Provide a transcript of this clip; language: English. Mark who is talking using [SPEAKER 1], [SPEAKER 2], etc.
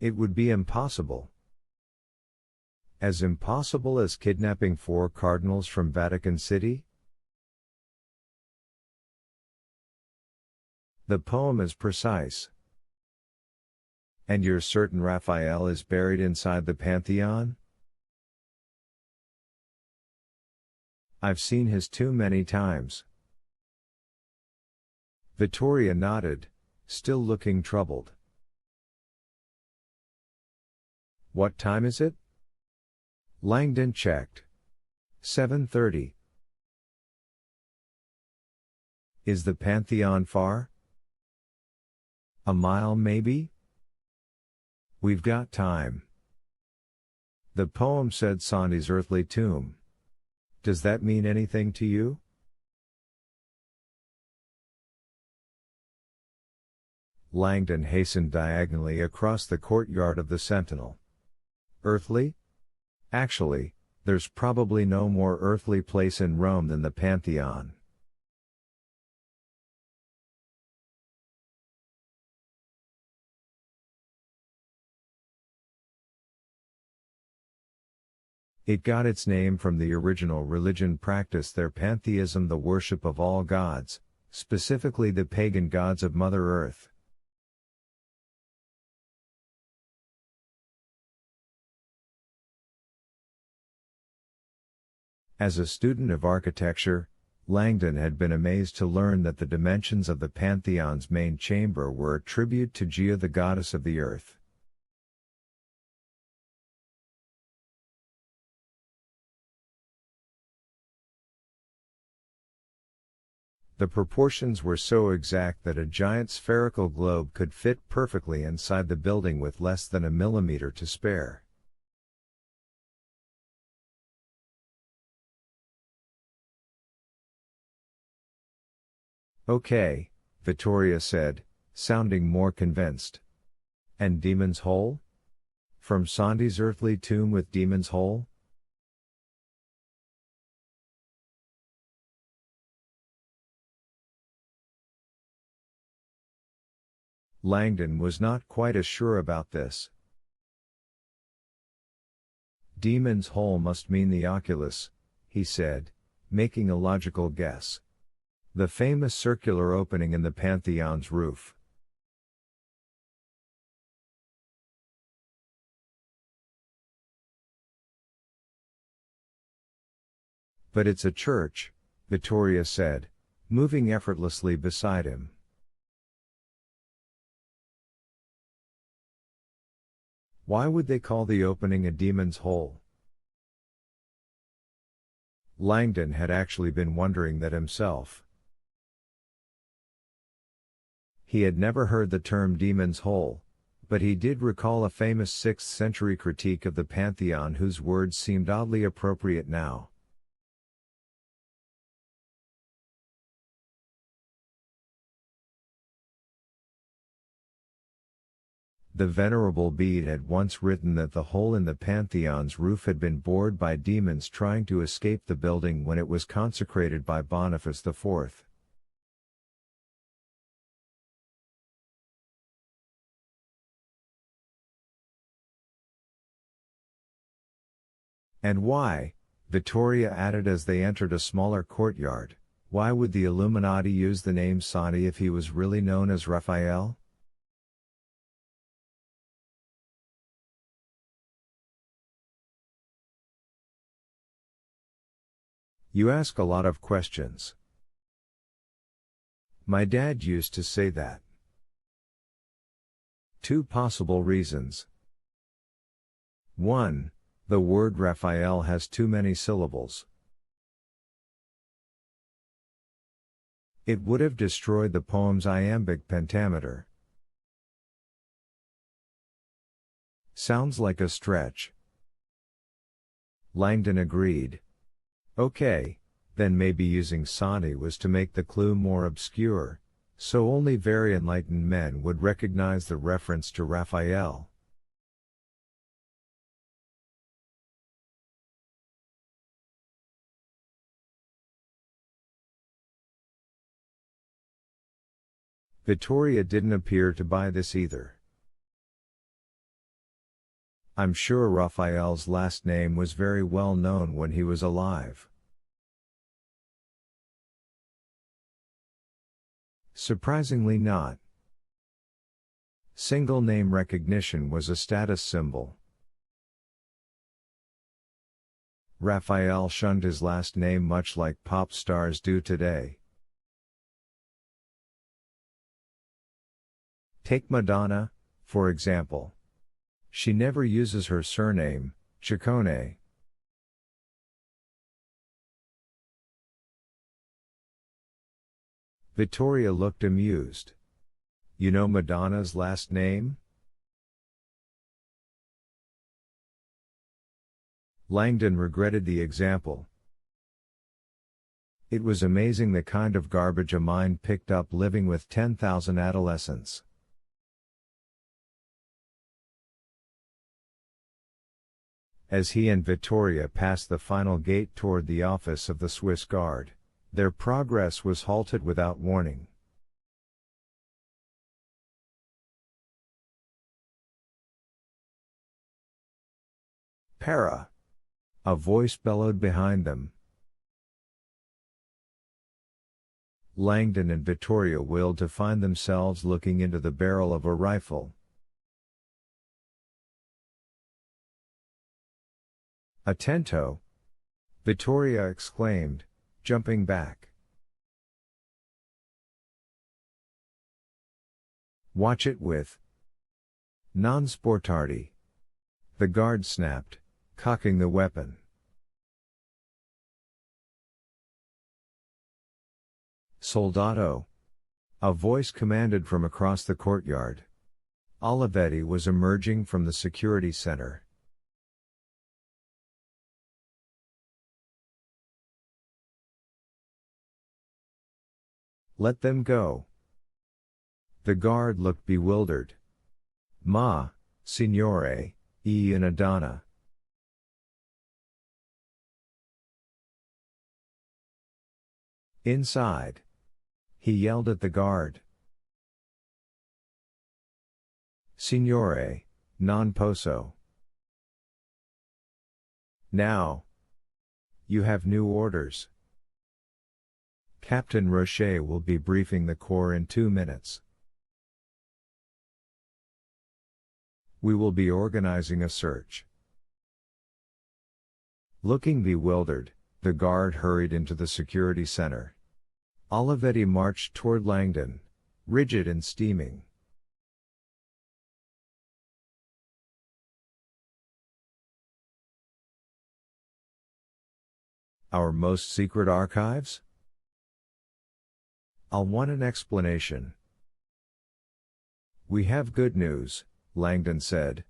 [SPEAKER 1] It would be impossible. As impossible as kidnapping 4 cardinals from Vatican City? The poem is precise. And you're certain Raphael is buried inside the Pantheon? I've seen his tomb many times. Vittoria nodded, still looking troubled. What time is it? Langdon checked. 7:30. Is the Pantheon far? A mile maybe? We've got time. The poem said Sandy's earthly tomb. Does that mean anything to you? Langdon hastened diagonally across the courtyard of the Sentinel. Earthly? Actually, there's probably no more earthly place in Rome than the Pantheon. It got its name from the original religion practiced there, pantheism, the worship of all gods, specifically the pagan gods of Mother Earth. As a student of architecture, Langdon had been amazed to learn that the dimensions of the Pantheon's main chamber were a tribute to Gaia, the goddess of the earth. The proportions were so exact that a giant spherical globe could fit perfectly inside the building with less than a millimeter to spare. Okay, Vittoria said, sounding more convinced. And Demon's Hole? From Sandy's earthly tomb with Demon's Hole? Langdon was not quite as sure about this. Demon's Hole must mean the oculus, he said, making a logical guess. The famous circular opening in the Pantheon's roof. But it's a church, Vittoria said, moving effortlessly beside him. Why would they call the opening a demon's hole? Langdon had actually been wondering that himself. He had never heard the term demon's hole, but he did recall a famous 6th century critique of the Pantheon whose words seemed oddly appropriate now. The Venerable Bede had once written that the hole in the Pantheon's roof had been bored by demons trying to escape the building when it was consecrated by Boniface IV. And why, Vittoria added as they entered a smaller courtyard, why would the Illuminati use the name Santi if he was really known as Raphael? You ask a lot of questions. My dad used to say that. 2 possible reasons. 1. The word Raphael has too many syllables. It would have destroyed the poem's iambic pentameter. Sounds like a stretch. Langdon agreed. Okay, then maybe using Santi was to make the clue more obscure, so only very enlightened men would recognize the reference to Raphael. Vittoria didn't appear to buy this either. I'm sure Raphael's last name was very well known when he was alive. Surprisingly not. Single name recognition was a status symbol. Raphael shunned his last name much like pop stars do today. Take Madonna, for example. She never uses her surname, Ciccone. Vittoria looked amused. You know Madonna's last name? Langdon regretted the example. It was amazing the kind of garbage a mind picked up living with 10,000 adolescents. As he and Vittoria passed the final gate toward the office of the Swiss Guard, their progress was halted without warning. Para! A voice bellowed behind them. Langdon and Vittoria willed to find themselves looking into the barrel of a rifle. Attento! Vittoria exclaimed, jumping back. Watch it with non sportardi. The guard snapped, cocking the weapon. Soldato! A voice commanded from across the courtyard. Olivetti was emerging from the security center. Let them go. The guard looked bewildered. Ma, signore, una donna. Inside. He yelled at the guard. Signore, non posso. Now. You have new orders. Captain Rocher will be briefing the Corps in 2 minutes. We will be organizing a search. Looking bewildered, the guard hurried into the security center. Olivetti marched toward Langdon, rigid and steaming. Our most secret archives? I'll want an explanation. We have good news, Langdon said.